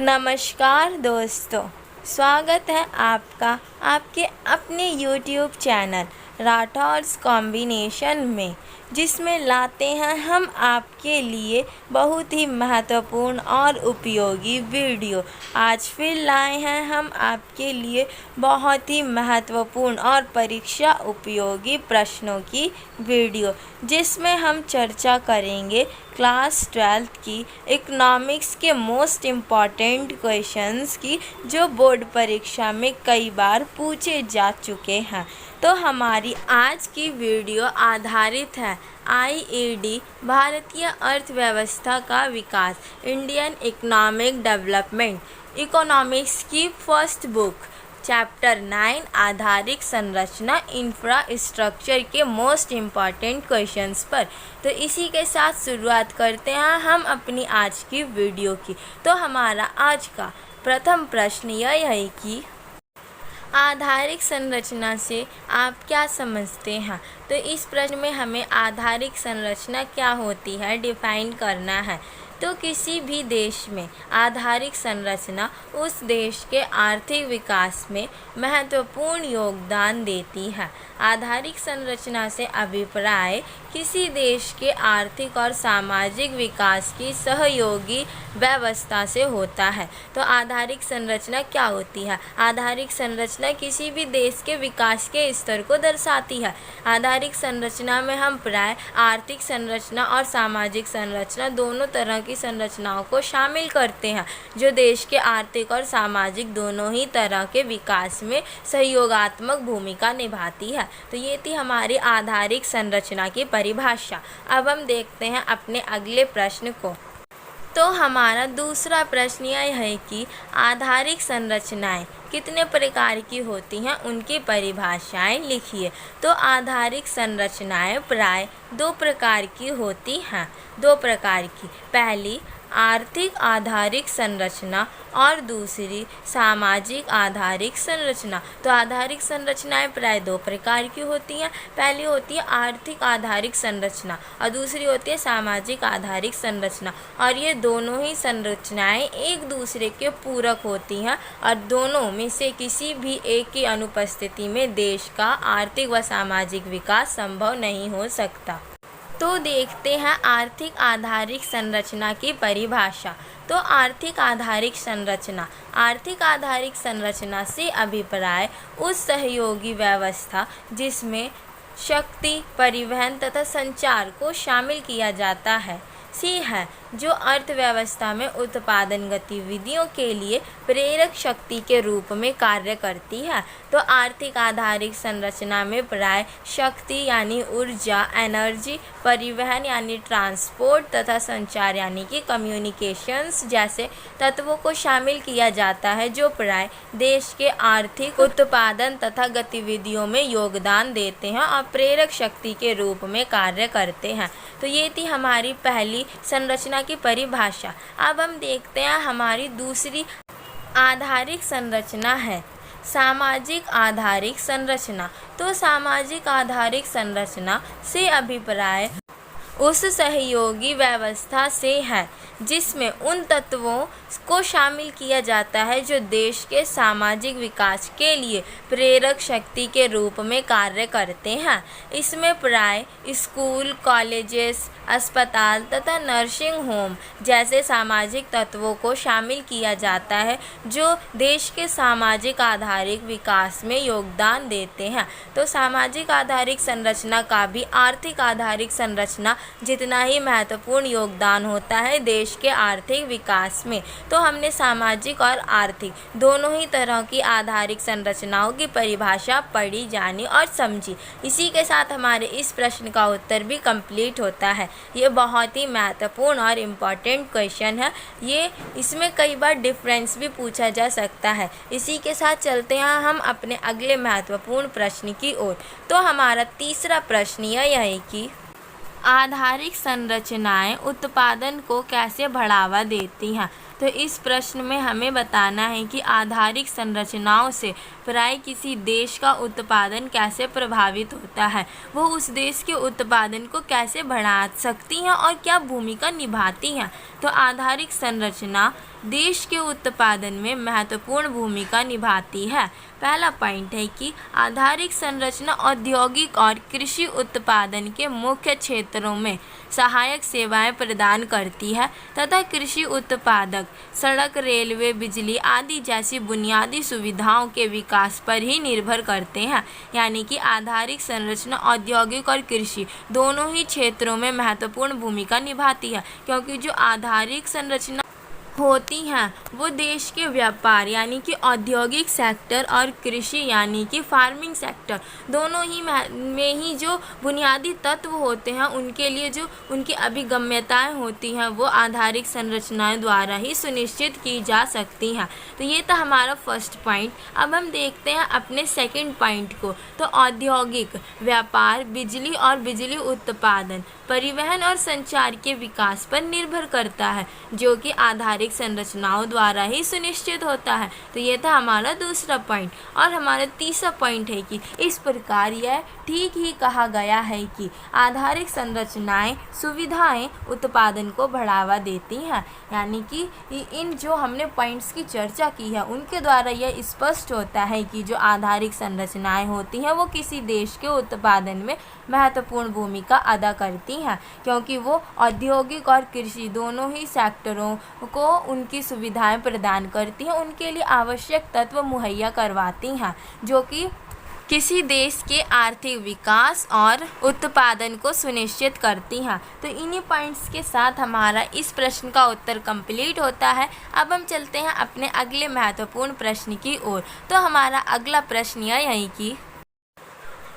नमस्कार दोस्तों, स्वागत है आपका आपके अपने YouTube चैनल राठौर्स कॉम्बिनेशन में, जिसमें लाते हैं हम आपके लिए बहुत ही महत्वपूर्ण और उपयोगी वीडियो। आज फिर लाए हैं हम आपके लिए बहुत ही महत्वपूर्ण और परीक्षा उपयोगी प्रश्नों की वीडियो, जिसमें हम चर्चा करेंगे क्लास 12th की इकोनॉमिक्स के मोस्ट इम्पॉर्टेंट क्वेश्चंस की, जो बोर्ड परीक्षा में कई बार पूछे जा चुके हैं। तो हमारी आज की वीडियो आधारित है IED भारतीय अर्थव्यवस्था का विकास, इंडियन इकोनॉमिक डेवलपमेंट इकोनॉमिक्स की फर्स्ट बुक चैप्टर 9 आधारिक संरचना इंफ्रास्ट्रक्चर के मोस्ट इम्पॉर्टेंट क्वेश्चंस पर। तो इसी के साथ शुरुआत करते हैं हम अपनी आज की वीडियो की। तो हमारा आज का प्रथम प्रश्न यह है कि आधारिक संरचना से आप क्या समझते हैं। तो इस प्रश्न में हमें आधारिक संरचना क्या होती है डिफाइन करना है। तो किसी भी देश में आधारिक संरचना उस देश के आर्थिक विकास में महत्वपूर्ण योगदान देती है। आधारिक संरचना से अभिप्राय किसी देश के आर्थिक और सामाजिक विकास की सहयोगी व्यवस्था से होता है। तो आधारिक संरचना क्या होती है? आधारिक संरचना किसी भी देश के विकास के स्तर को दर्शाती है। आधारिक संरचना में हम प्राय आर्थिक संरचना और सामाजिक संरचना दोनों तरह की संरचनाओं को शामिल करते हैं, जो देश के आर्थिक और सामाजिक दोनों ही तरह के विकास में सहयोगात्मक भूमिका निभाती है। तो ये थी हमारी आधारिक संरचना की परिभाषा। अब हम देखते हैं अपने अगले प्रश्न को। तो हमारा दूसरा प्रश्न यह है कि आधारिक संरचनाएं कितने प्रकार की होती हैं, उनकी परिभाषाएं लिखिए। तो आधारिक संरचनाएं प्राय दो प्रकार की होती हैं। दो प्रकार की, पहली आर्थिक आधारिक संरचना और दूसरी सामाजिक आधारिक संरचना। तो आधारिक संरचनाएं प्राय दो प्रकार की होती हैं। पहली होती है आर्थिक आधारिक संरचना और दूसरी होती है सामाजिक आधारिक संरचना। और ये दोनों ही संरचनाएं एक दूसरे के पूरक होती हैं और दोनों में से किसी भी एक की अनुपस्थिति में देश का आर्थिक व सामाजिक विकास संभव नहीं हो सकता। तो देखते हैं आर्थिक आधारिक संरचना की परिभाषा। तो आर्थिक आधारिक संरचना, आर्थिक आधारिक संरचना से अभिप्राय उस सहयोगी व्यवस्था जिसमें शक्ति, परिवहन तथा संचार को शामिल किया जाता है सी है, जो अर्थव्यवस्था में उत्पादन गतिविधियों के लिए प्रेरक शक्ति के रूप में कार्य करती है। तो आर्थिक आधारिक संरचना में प्राय शक्ति यानी ऊर्जा, एनर्जी, परिवहन यानी ट्रांसपोर्ट तथा संचार यानी कि कम्युनिकेशंस जैसे तत्वों को शामिल किया जाता है, जो प्राय देश के आर्थिक उत्पादन तथा गतिविधियों में योगदान देते हैं और प्रेरक शक्ति के रूप में कार्य करते हैं। तो ये थी हमारी पहली संरचना की परिभाषा। अब हम देखते हैं हमारी दूसरी आधारिक संरचना है सामाजिक आधारिक संरचना। तो सामाजिक आधारिक संरचना से अभिप्राय उस सहयोगी व्यवस्था से है जिसमें उन तत्वों को शामिल किया जाता है जो देश के सामाजिक विकास के लिए प्रेरक शक्ति के रूप में कार्य करते हैं। इसमें प्राय स्कूल, कॉलेजेस, अस्पताल तथा नर्सिंग होम जैसे सामाजिक तत्वों को शामिल किया जाता है, जो देश के सामाजिक आधारिक विकास में योगदान देते हैं। तो सामाजिक आधारिक संरचना का भी आर्थिक आधारिक संरचना जितना ही महत्वपूर्ण योगदान होता है देश के आर्थिक विकास में। तो हमने सामाजिक और आर्थिक दोनों ही तरह की आधारिक संरचनाओं की परिभाषा पढ़ी, जानी और समझी। इसी के साथ हमारे इस प्रश्न का उत्तर भी कंप्लीट होता है। ये बहुत ही महत्वपूर्ण और इम्पॉर्टेंट क्वेश्चन है। ये इसमें कई बार डिफरेंस भी पूछा जा सकता है। इसी के साथ चलते हैं हम अपने अगले महत्वपूर्ण प्रश्न की ओर। तो हमारा तीसरा प्रश्न यह है कि आधारिक संरचनाएं उत्पादन को कैसे बढ़ावा देती हैं। तो इस प्रश्न में हमें बताना है कि आधारिक संरचनाओं से प्राय किसी देश का उत्पादन कैसे प्रभावित होता है, वो उस देश के उत्पादन को कैसे बढ़ा सकती हैं और क्या भूमिका निभाती हैं। तो आधारिक संरचना देश के उत्पादन में महत्वपूर्ण भूमिका निभाती है। पहला पॉइंट है कि आधारिक संरचना औद्योगिक और कृषि उत्पादन के मुख्य क्षेत्रों में सहायक सेवाएं प्रदान करती है तथा कृषि उत्पादक सड़क, रेलवे, बिजली आदि जैसी बुनियादी सुविधाओं के विकास पर ही निर्भर करते हैं। यानी कि आधारिक संरचना औद्योगिक और कृषि दोनों ही क्षेत्रों में महत्वपूर्ण भूमिका निभाती है, क्योंकि जो आधारिक संरचना होती हैं वो देश के व्यापार यानी कि औद्योगिक सेक्टर और कृषि यानी कि फार्मिंग सेक्टर दोनों ही में ही जो बुनियादी तत्व होते हैं उनके लिए जो उनकी अभिगम्यताएं होती हैं वो आधारिक संरचनाएं द्वारा ही सुनिश्चित की जा सकती हैं। तो ये था हमारा फर्स्ट पॉइंट। अब हम देखते हैं अपने सेकंड पॉइंट को। तो औद्योगिक व्यापार बिजली और बिजली उत्पादन, परिवहन और संचार के विकास पर निर्भर करता है, जो कि आधारिक संरचनाओं द्वारा ही सुनिश्चित होता है। तो ये था हमारा दूसरा पॉइंट। और हमारा तीसरा पॉइंट है कि इस प्रकार यह ठीक ही कहा गया है कि आधारिक संरचनाएं सुविधाएं उत्पादन को बढ़ावा देती हैं। यानी कि इन जो हमने पॉइंट्स की चर्चा की है उनके द्वारा यह स्पष्ट होता है कि जो आधारिक संरचनाएं होती हैं वो किसी देश के उत्पादन में महत्वपूर्ण भूमिका अदा करती हैं, क्योंकि वो औद्योगिक और कृषि दोनों ही सेक्टरों को उनकी सुविधाएं प्रदान करती हैं, उनके लिए आवश्यक तत्व मुहैया करवाती हैं, जो कि किसी देश के आर्थिक विकास और उत्पादन को सुनिश्चित करती हैं। तो इन्हीं पॉइंट्स के साथ हमारा इस प्रश्न का उत्तर कंप्लीट होता है। अब हम चलते हैं अपने अगले महत्वपूर्ण प्रश्न की ओर। तो हमारा अगला प्रश्न यह है कि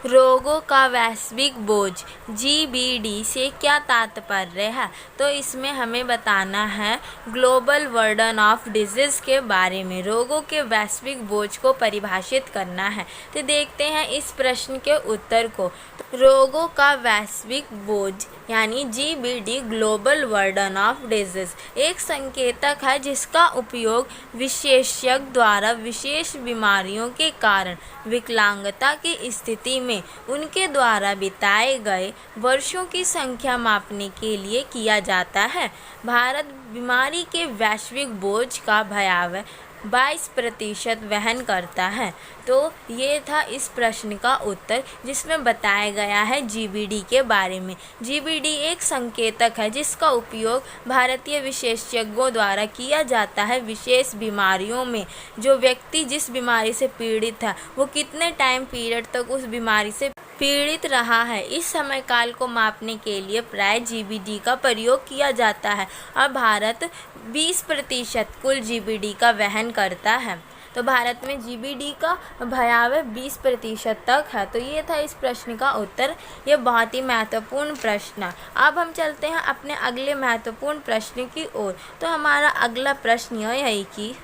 रोगों का वैश्विक बोझ GBD से क्या तात्पर्य है। तो इसमें हमें बताना है ग्लोबल बर्डन ऑफ डिजीज़ के बारे में, रोगों के वैश्विक बोझ को परिभाषित करना है। तो देखते हैं इस प्रश्न के उत्तर को। रोगों का वैश्विक बोझ यानी GBD global burden of disease एक संकेतक है जिसका उपयोग विशेषज्ञ द्वारा विशेष बीमारियों के कारण विकलांगता की स्थिति में उनके द्वारा बिताए गए वर्षों की संख्या मापने के लिए किया जाता है। भारत बीमारी के वैश्विक बोझ का भयावह 22% वहन करता है। तो ये था इस प्रश्न का उत्तर, जिसमें बताया गया है GBD के बारे में। GBD एक संकेतक है जिसका उपयोग भारतीय विशेषज्ञों द्वारा किया जाता है विशेष बीमारियों में। जो व्यक्ति जिस बीमारी से पीड़ित है वो कितने टाइम पीरियड तक उस बीमारी से पीड़ित रहा है, इस समय काल को मापने के लिए प्राय GBD का प्रयोग किया जाता है। और भारत 20% कुल GBD का वहन करता है। तो भारत में GBD का भयावह 20% तक है। तो ये था इस प्रश्न का उत्तर। ये बहुत ही महत्वपूर्ण प्रश्न है। अब हम चलते हैं अपने अगले महत्वपूर्ण प्रश्न की ओर। तो हमारा अगला प्रश्न यह है कि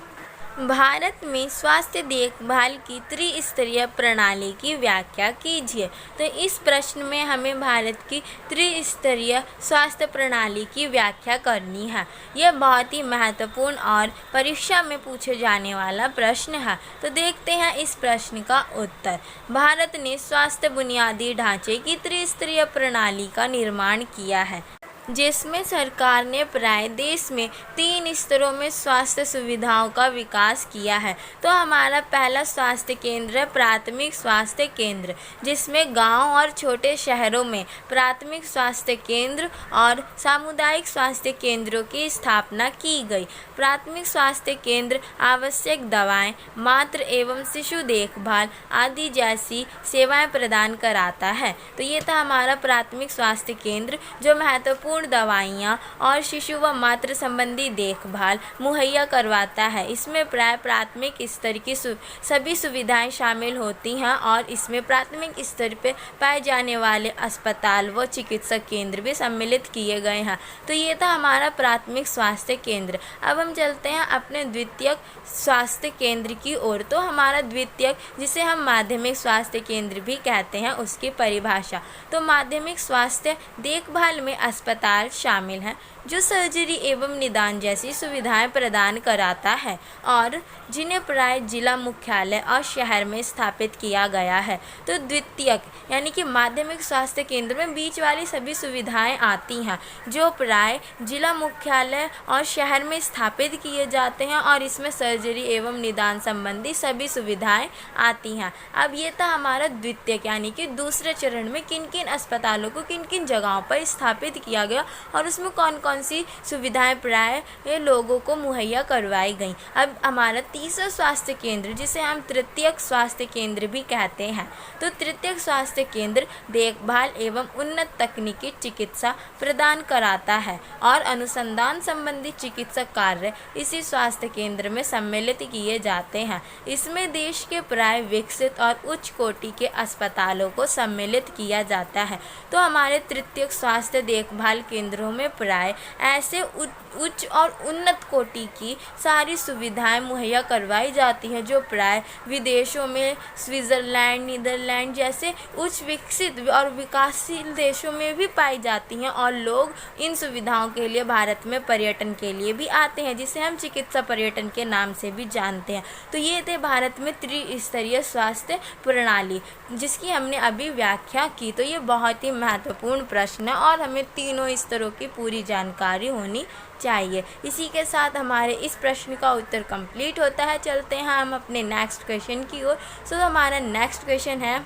भारत में स्वास्थ्य देखभाल की त्रिस्तरीय प्रणाली की व्याख्या कीजिए। तो इस प्रश्न में हमें भारत की त्रिस्तरीय स्वास्थ्य प्रणाली की व्याख्या करनी है। यह बहुत ही महत्वपूर्ण और परीक्षा में पूछे जाने वाला प्रश्न है। तो देखते हैं इस प्रश्न का उत्तर। भारत ने स्वास्थ्य बुनियादी ढांचे की त्रिस्तरीय प्रणाली का निर्माण किया है, जिसमें सरकार ने प्राय देश में 3 स्तरों में स्वास्थ्य सुविधाओं का विकास किया है। तो हमारा पहला स्वास्थ्य केंद्र है प्राथमिक स्वास्थ्य केंद्र, जिसमें गांव और छोटे शहरों में प्राथमिक स्वास्थ्य केंद्र और सामुदायिक स्वास्थ्य केंद्रों की स्थापना की गई। प्राथमिक स्वास्थ्य केंद्र आवश्यक दवाएं, मातृ एवं शिशु देखभाल आदि जैसी सेवाएं प्रदान कराता है। तो ये था हमारा प्राथमिक स्वास्थ्य केंद्र, जो महत्वपूर्ण दवाइयाँ और शिशु व मातृ संबंधी देखभाल मुहैया करवाता है। इसमें प्राय प्राथमिक स्तर की सभी सुविधाएं शामिल होती हैं और इसमें प्राथमिक स्तर पर पाए जाने वाले अस्पताल व चिकित्सक केंद्र भी सम्मिलित किए गए हैं। तो ये था हमारा प्राथमिक स्वास्थ्य केंद्र। अब हम चलते हैं अपने द्वितीयक स्वास्थ्य केंद्र की ओर। तो हमारा द्वितीयक, जिसे हम माध्यमिक स्वास्थ्य केंद्र भी कहते हैं, उसकी परिभाषा। तो माध्यमिक स्वास्थ्य देखभाल में अस्पताल शामिल हैं जो सर्जरी एवं निदान जैसी सुविधाएं प्रदान कराता है और जिन्हें प्राय जिला मुख्यालय और शहर में स्थापित किया गया है। तो द्वितीयक यानी कि माध्यमिक स्वास्थ्य केंद्र में बीच वाली सभी सुविधाएं आती हैं जो प्राय जिला मुख्यालय और शहर में स्थापित किए जाते हैं और इसमें सर्जरी एवं निदान संबंधी सभी सुविधाएं आती हैं। अब ये था हमारा द्वितीयक यानी कि दूसरे चरण में किन किन अस्पतालों को किन किन जगहों पर स्थापित किया गया और उसमें कौन कौन सी सुविधाएं प्राय लोगों को मुहैया करवाई गई। अब हमारा तीसरा स्वास्थ्य केंद्र जिसे हम तृतीयक स्वास्थ्य केंद्र भी कहते हैं। तो तृतीयक स्वास्थ्य केंद्र देखभाल एवं उन्नत तकनीकी चिकित्सा प्रदान कराता है और अनुसंधान संबंधी चिकित्सक कार्य इसी स्वास्थ्य केंद्र में सम्मिलित किए जाते हैं। इसमें देश के प्राय विकसित और उच्च कोटि के अस्पतालों को सम्मिलित किया जाता है। तो हमारे तृतीयक स्वास्थ्य देखभाल केंद्रों में प्राय ऐसे उच्च और उन्नत कोटि की सारी सुविधाएं मुहैया करवाई जाती हैं जो प्राय विदेशों में स्विट्ज़रलैंड, नीदरलैंड जैसे उच्च विकसित और विकासशील देशों में भी पाई जाती हैं और लोग इन सुविधाओं के लिए भारत में पर्यटन के लिए भी आते हैं जिसे हम चिकित्सा पर्यटन के नाम से भी जानते हैं। तो ये थे भारत में त्रिस्तरीय स्वास्थ्य प्रणाली जिसकी हमने अभी व्याख्या की। तो ये बहुत ही महत्वपूर्ण प्रश्न है और हमें तीनों स्तरों की पूरी जानकारी होनी चाहिए। इसी के साथ हमारे इस प्रश्न का उत्तर कंप्लीट होता है। चलते हैं हम अपने नेक्स्ट क्वेश्चन की ओर। सो हमारा नेक्स्ट क्वेश्चन है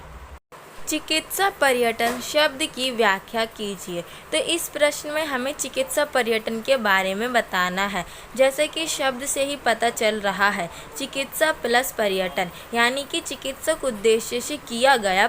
चिकित्सा पर्यटन शब्द की व्याख्या कीजिए। तो इस प्रश्न में हमें चिकित्सा पर्यटन के बारे में बताना है। जैसे कि शब्द से ही पता चल रहा है चिकित्सा प्लस पर्यटन यानी कि चिकित्सक उद्देश्य से किया गया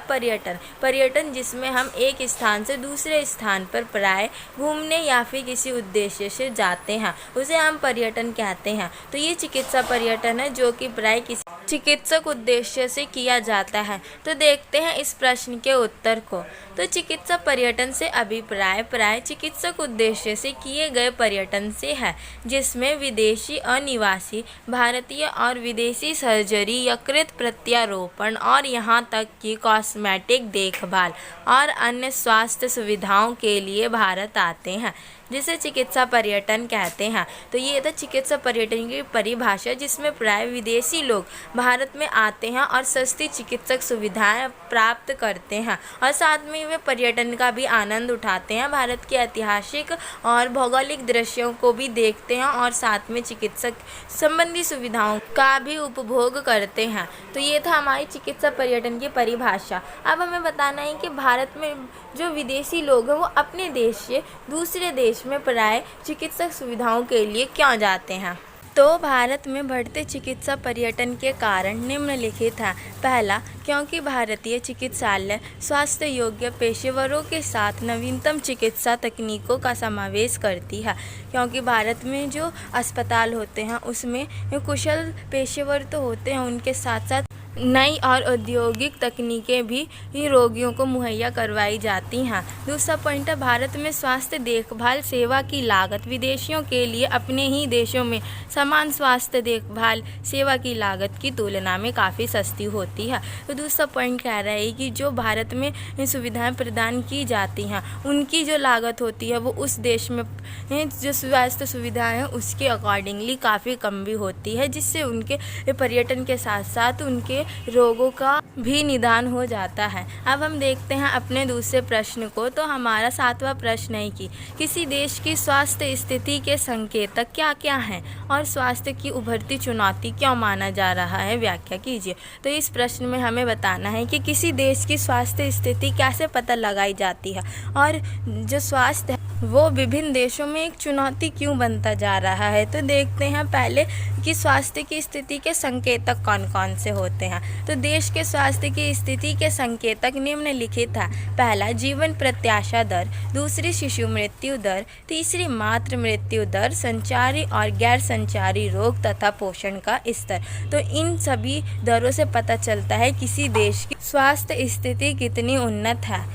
पर्यटन जिसमें हम एक स्थान से दूसरे स्थान पर प्राय घूमने या फिर किसी उद्देश्य से जाते हैं उसे हम पर्यटन कहते हैं। तो ये चिकित्सा पर्यटन है जो कि प्राय किसी चिकित्सक उद्देश्य से किया जाता है। तो देखते हैं इस प्रश्न के उत्तर को। तो चिकित्सा पर्यटन से अभिप्राय प्राय चिकित्सक उद्देश्य से किए गए पर्यटन से है जिसमें विदेशी अनिवासी भारतीय और विदेशी सर्जरी यकृत प्रत्यारोपण और यहाँ तक कि कॉस्मेटिक देखभाल और अन्य स्वास्थ्य सुविधाओं के लिए भारत आते हैं जिसे चिकित्सा पर्यटन कहते हैं। तो ये था चिकित्सा पर्यटन की परिभाषा जिसमें प्राय विदेशी लोग भारत में आते हैं और सस्ती चिकित्सक सुविधाएं प्राप्त करते हैं और साथ में वे पर्यटन का भी आनंद उठाते हैं, भारत के ऐतिहासिक और भौगोलिक दृश्यों को भी देखते हैं और साथ में चिकित्सक संबंधी सुविधाओं का भी उपभोग करते हैं। तो ये था हमारी चिकित्सा पर्यटन की परिभाषा। अब हमें बताना है कि भारत में जो विदेशी लोग हैं वो अपने देश से दूसरे देश में प्राय चिकित्सक सुविधाओं के लिए क्यों जाते हैं। तो भारत में बढ़ते चिकित्सा पर्यटन के कारण निम्नलिखित हैं। पहला, क्योंकि भारतीय चिकित्सालय स्वास्थ्य योग्य पेशेवरों के साथ नवीनतम चिकित्सा तकनीकों का समावेश करती है। क्योंकि भारत में जो अस्पताल होते हैं उसमें कुशल पेशेवर तो होते हैं, उनके साथ साथ नई और औद्योगिक तकनीकें भी रोगियों को मुहैया करवाई जाती हैं। दूसरा पॉइंट है, भारत में स्वास्थ्य देखभाल सेवा की लागत विदेशियों के लिए अपने ही देशों में समान स्वास्थ्य देखभाल सेवा की लागत की तुलना में काफ़ी सस्ती होती है। तो दूसरा पॉइंट कह रहा है कि जो भारत में सुविधाएं प्रदान की जाती हैं उनकी जो लागत होती है वो उस देश में जो स्वास्थ्य सुविधाएं हैं उसके अकॉर्डिंगली काफ़ी कम भी होती है, जिससे उनके पर्यटन के साथ साथ उनके रोगों का भी निदान हो जाता है। अब हम देखते हैं अपने दूसरे प्रश्न को। तो हमारा 7वां प्रश्न है कि किसी देश की स्वास्थ्य स्थिति के संकेतक क्या क्या हैं और स्वास्थ्य की उभरती चुनौती क्यों माना जा रहा है, व्याख्या कीजिए। तो इस प्रश्न में हमें बताना है कि किसी देश की स्वास्थ्य स्थिति कैसे पता लगाई जाती है और जो स्वास्थ्य है वो विभिन्न देशों में एक चुनौती क्यों बनता जा रहा है। तो देखते हैं पहले कि स्वास्थ्य की स्थिति के संकेतक कौन कौन से होते हैं। तो देश के स्वास्थ्य की स्थिति के संकेतक निम्नलिखित है। पहला, जीवन प्रत्याशा दर। दूसरी, शिशु मृत्यु दर। तीसरी, मातृ मृत्यु दर। संचारी और गैर संचारी रोग तथा पोषण का स्तर। तो इन सभी दरों से पता चलता है किसी देश की स्वास्थ्य स्थिति कितनी उन्नत है।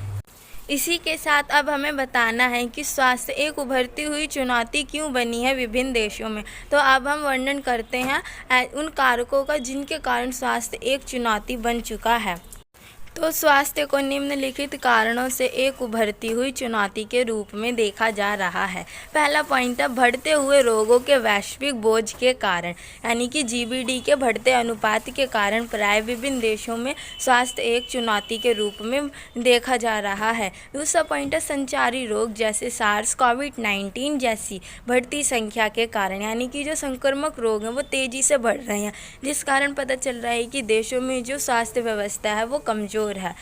इसी के साथ अब हमें बताना है कि स्वास्थ्य एक उभरती हुई चुनौती क्यों बनी है विभिन्न देशों में। तो अब हम वर्णन करते हैं उन कारकों का जिनके कारण स्वास्थ्य एक चुनौती बन चुका है। तो स्वास्थ्य को निम्नलिखित कारणों से एक उभरती हुई चुनौती के रूप में देखा जा रहा है। पहला पॉइंट है बढ़ते हुए रोगों के वैश्विक बोझ के कारण, यानी कि जीबीडी के बढ़ते अनुपात के कारण प्राय विभिन्न देशों में स्वास्थ्य एक चुनौती के रूप में देखा जा रहा है। दूसरा पॉइंट है संचारी रोग जैसे सार्स कोविड-19 जैसी बढ़ती संख्या के कारण, यानी कि जो संक्रामक रोग हैं वो तेज़ी से बढ़ रहे हैं, जिस कारण पता चल रहा है कि देशों में जो स्वास्थ्य व्यवस्था है वो कमज़ोर है।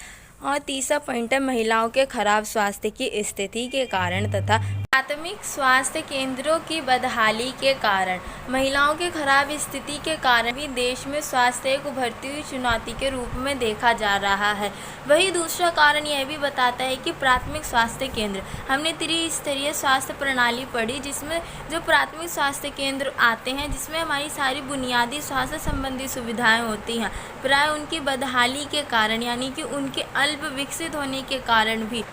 और तीसरा पॉइंट है महिलाओं के खराब स्वास्थ्य की स्थिति के कारण तथा प्राथमिक स्वास्थ्य केंद्रों की बदहाली के कारण, महिलाओं के खराब स्थिति के कारण भी देश में स्वास्थ्य एक उभरती हुई चुनौती के रूप में देखा जा रहा है। वही दूसरा कारण यह भी बताता है कि प्राथमिक स्वास्थ्य केंद्र, हमने त्रिस्तरीय स्वास्थ्य प्रणाली पढ़ी जिसमें जो प्राथमिक स्वास्थ्य केंद्र आते हैं जिसमें हमारी सारी बुनियादी स्वास्थ्य संबंधी सुविधाएं होती हैं, प्राय उनकी बदहाली के कारण, यानी कि उनके अल्प विकसित होने के कारण भी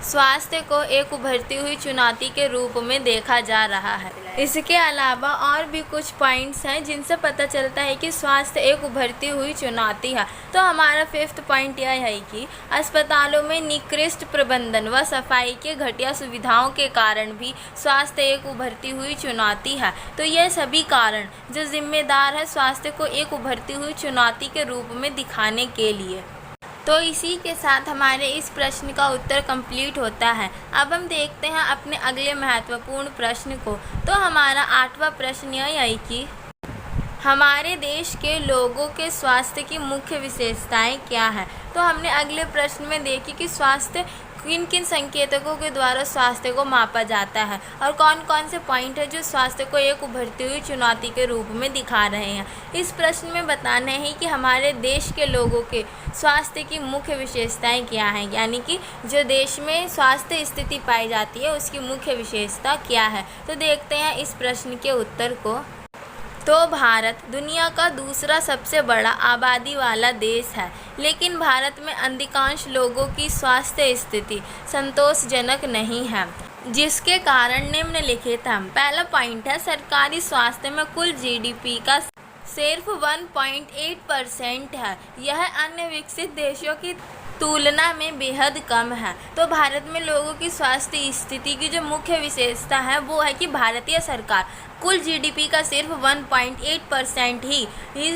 स्वास्थ्य को एक उभरती हुई चुनौती के रूप में देखा जा रहा है। इसके अलावा और भी कुछ पॉइंट्स हैं जिनसे पता चलता है कि स्वास्थ्य एक उभरती हुई चुनौती है। तो हमारा फिफ्थ पॉइंट यह है कि अस्पतालों में निकृष्ट प्रबंधन व सफाई के घटिया सुविधाओं के कारण भी स्वास्थ्य एक उभरती हुई चुनौती है। तो यह सभी कारण जो जिम्मेदार है स्वास्थ्य को एक उभरती हुई चुनौती के रूप में दिखाने के लिए। तो इसी के साथ हमारे इस प्रश्न का उत्तर कंप्लीट होता है। अब हम देखते हैं अपने अगले महत्वपूर्ण प्रश्न को। तो हमारा 8वां प्रश्न यह है कि हमारे देश के लोगों के स्वास्थ्य की मुख्य विशेषताएं क्या हैं। तो हमने अगले प्रश्न में देखी कि स्वास्थ्य किन किन संकेतकों के द्वारा स्वास्थ्य को मापा जाता है और कौन कौन से पॉइंट है जो स्वास्थ्य को एक उभरती हुई चुनौती के रूप में दिखा रहे हैं। इस प्रश्न में बताना है कि हमारे देश के लोगों के स्वास्थ्य की मुख्य विशेषताएं क्या हैं, यानी कि जो देश में स्वास्थ्य स्थिति पाई जाती है उसकी मुख्य विशेषता क्या है। तो देखते हैं इस प्रश्न के उत्तर को। तो भारत दुनिया का दूसरा सबसे बड़ा आबादी वाला देश है, लेकिन भारत में अधिकांश लोगों की स्वास्थ्य स्थिति संतोषजनक नहीं है, जिसके कारण निम्नलिखित है। पहला पॉइंट है सरकारी स्वास्थ्य में कुल जीडीपी का सिर्फ 1.8% है। यह अन्य विकसित देशों की तुलना में बेहद कम है। तो भारत में लोगों की स्वास्थ्य स्थिति की जो मुख्य विशेषता है वो है कि भारतीय सरकार कुल जीडीपी का सिर्फ 1.8% ही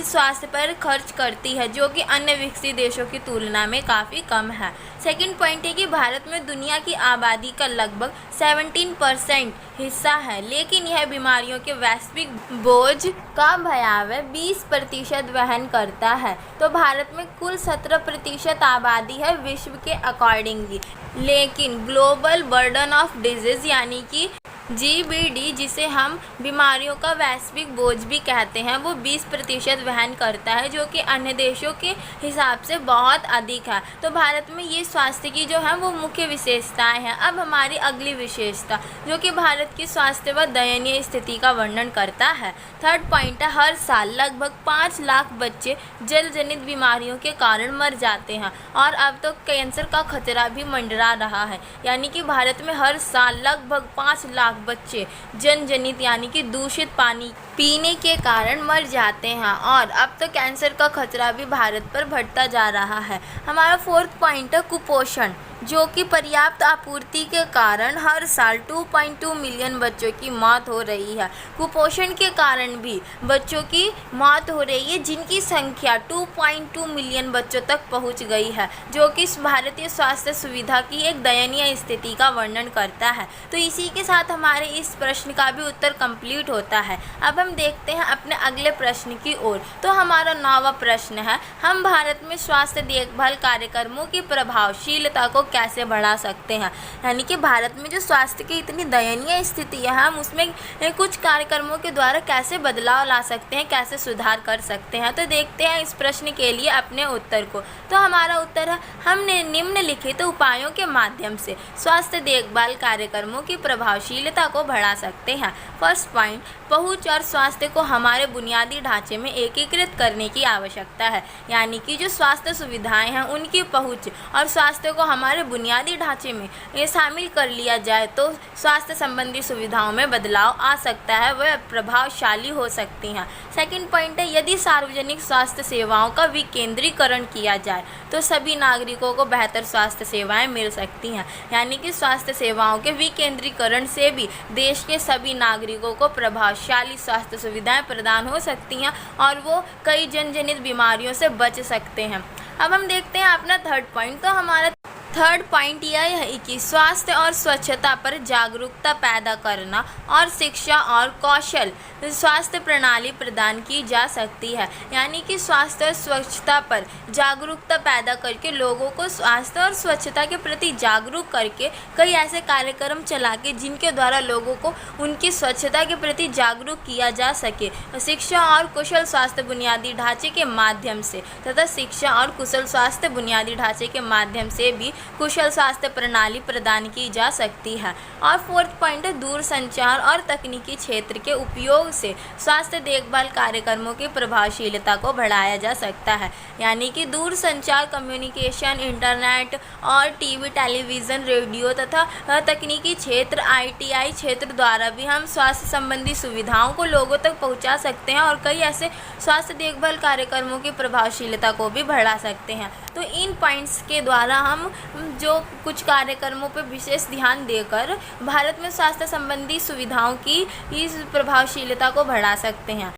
स्वास्थ्य पर खर्च करती है, जो कि अन्य विकसित देशों की तुलना में काफ़ी कम है। सेकंड पॉइंट है कि भारत में दुनिया की आबादी का लगभग 17% हिस्सा है, लेकिन यह बीमारियों के वैश्विक बोझ का भयावह 20% वहन करता है। तो भारत में कुल 17% आबादी है विश्व के अकॉर्डिंगली, लेकिन ग्लोबल बर्डन ऑफ डिजीज़ यानी कि जीबीडी, जिसे हम बीमारियों का वैश्विक बोझ भी कहते हैं, वो 20% वहन करता है, जो कि अन्य देशों के हिसाब से बहुत अधिक है। तो भारत में ये स्वास्थ्य की जो है वो मुख्य विशेषताएं हैं। अब हमारी अगली विशेषता जो कि भारत की स्वास्थ्य व दयनीय स्थिति का वर्णन करता है। थर्ड पॉइंट है हर साल लगभग 5 लाख बच्चे जल जनित बीमारियों के कारण मर जाते हैं और अब तो कैंसर का खतरा भी मंडरा रहा है, यानी कि भारत में हर साल लगभग 5 लाख बच्चे जल जनित यानी कि दूषित पानी पीने के कारण मर जाते हैं और अब तो कैंसर का खतरा भी भारत पर बढ़ता जा रहा है। हमारा फोर्थ पॉइंट है कुपोषण, जो कि पर्याप्त आपूर्ति के कारण हर साल 2.2 मिलियन बच्चों की मौत हो रही है। कुपोषण के कारण भी बच्चों की मौत हो रही है, जिनकी संख्या 2.2 मिलियन बच्चों तक पहुंच गई है, जो कि भारतीय स्वास्थ्य सुविधा की एक दयनीय स्थिति का वर्णन करता है। तो इसी के साथ हमारे इस प्रश्न का भी उत्तर कंप्लीट होता है। अब हम देखते हैं अपने अगले प्रश्न की ओर। तो हमारा 9वां प्रश्न है हम भारत में स्वास्थ्य देखभाल कार्यक्रमों की प्रभावशीलता को कैसे बढ़ा सकते हैं, यानी कि भारत में जो स्वास्थ्य की इतनी दयनीय स्थिति है हम उसमें कुछ कार्यक्रमों के द्वारा कैसे बदलाव ला सकते हैं, कैसे सुधार कर सकते हैं। तो देखते हैं इस प्रश्न के लिए अपने उत्तर को। तो हमारा उत्तर है हमने निम्नलिखित उपायों के माध्यम से स्वास्थ्य देखभाल कार्यक्रमों की प्रभावशीलता को बढ़ा सकते हैं। फर्स्ट पॉइंट, पहुंच और स्वास्थ्य को हमारे बुनियादी ढांचे में एकीकृत करने की आवश्यकता है, यानी कि जो स्वास्थ्य सुविधाएं हैं उनकी पहुंच और स्वास्थ्य को हमारे हमारे बुनियादी ढांचे में ये शामिल कर लिया जाए तो स्वास्थ्य संबंधी सुविधाओं में बदलाव आ सकता है, वह प्रभावशाली हो सकती हैं। सेकंड पॉइंट है, यदि सार्वजनिक स्वास्थ्य सेवाओं का विकेंद्रीकरण किया जाए तो सभी नागरिकों को बेहतर स्वास्थ्य सेवाएं मिल सकती हैं। यानी कि स्वास्थ्य सेवाओं के विकेंद्रीकरण से भी देश के सभी नागरिकों को प्रभावशाली स्वास्थ्य सुविधाएं प्रदान हो सकती हैं और वो कई जनजनित बीमारियों से बच सकते हैं। अब हम देखते हैं अपना थर्ड पॉइंट। तो हमारा थर्ड पॉइंट यह है कि स्वास्थ्य और स्वच्छता पर जागरूकता पैदा करना और शिक्षा और कौशल स्वास्थ्य प्रणाली प्रदान की जा सकती है। यानी कि स्वास्थ्य और स्वच्छता पर जागरूकता पैदा करके लोगों को स्वास्थ्य और स्वच्छता के प्रति जागरूक करके कई ऐसे कार्यक्रम चला के जिनके द्वारा लोगों को उनकी स्वच्छता के प्रति जागरूक किया जा सके। शिक्षा और कुशल स्वास्थ्य बुनियादी ढांचे के माध्यम से तथा शिक्षा और कुशल स्वास्थ्य बुनियादी ढांचे के माध्यम से भी कुशल स्वास्थ्य प्रणाली प्रदान की जा सकती है। और फोर्थ पॉइंट है, दूर संचार और तकनीकी क्षेत्र के उपयोग से स्वास्थ्य देखभाल कार्यक्रमों की प्रभावशीलता को बढ़ाया जा सकता है। यानी कि दूर संचार, कम्युनिकेशन, इंटरनेट और टीवी, टेलीविज़न, रेडियो तथा तकनीकी क्षेत्र ITI क्षेत्र द्वारा भी हम स्वास्थ्य संबंधी सुविधाओं को लोगों तक पहुंचा सकते हैं और कई ऐसे स्वास्थ्य देखभाल कार्यक्रमों की प्रभावशीलता को भी बढ़ा सकते हैं। तो इन पॉइंट्स के द्वारा हम जो कुछ कार्यक्रमों पर विशेष ध्यान देकर भारत में स्वास्थ्य संबंधी सुविधाओं की इस प्रभावशीलता को बढ़ा सकते हैं।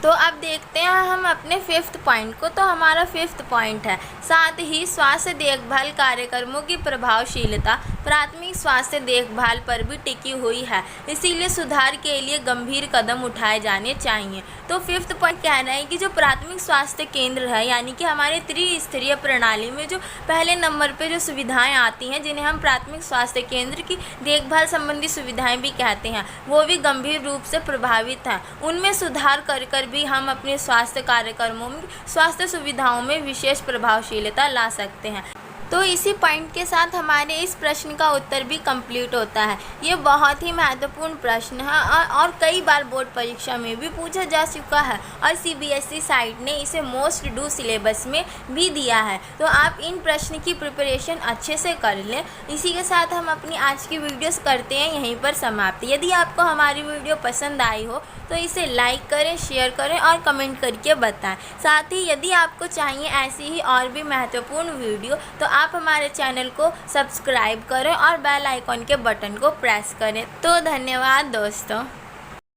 तो अब देखते हैं हम अपने फिफ्थ पॉइंट को। तो हमारा फिफ्थ पॉइंट है, साथ ही स्वास्थ्य देखभाल कार्यक्रमों की प्रभावशीलता प्राथमिक स्वास्थ्य देखभाल पर भी टिकी हुई है, इसीलिए सुधार के लिए गंभीर कदम उठाए जाने चाहिए। तो फिफ्थ पॉइंट कह रहे हैं कि जो प्राथमिक स्वास्थ्य केंद्र है, यानी कि हमारे त्रिस्तरीय प्रणाली में जो पहले नंबर पे जो सुविधाएं आती हैं जिन्हें हम प्राथमिक स्वास्थ्य केंद्र की देखभाल संबंधी सुविधाएं भी कहते हैं, वो भी गंभीर रूप से प्रभावित हैं। उनमें सुधार कर भी हम अपने स्वास्थ्य कार्यक्रमों में, स्वास्थ्य सुविधाओं में विशेष प्रभावशीलता ला सकते हैं। तो इसी पॉइंट के साथ हमारे इस प्रश्न का उत्तर भी कंप्लीट होता है। ये बहुत ही महत्वपूर्ण प्रश्न है और कई बार बोर्ड परीक्षा में भी पूछा जा चुका है और CBSE साइट ने इसे मोस्ट डू सिलेबस में भी दिया है। तो आप इन प्रश्न की प्रिपरेशन अच्छे से कर लें। इसी के साथ हम अपनी आज की वीडियोस करते हैं यहीं पर समाप्त। यदि आपको हमारी वीडियो पसंद आई हो तो इसे लाइक करें, शेयर करें और कमेंट करके बताएं। साथ ही यदि आपको चाहिए ऐसी ही और भी महत्वपूर्ण वीडियो तो आप हमारे चैनल को सब्सक्राइब करें और बेल आइकॉन के बटन को प्रेस करें। तो धन्यवाद दोस्तों।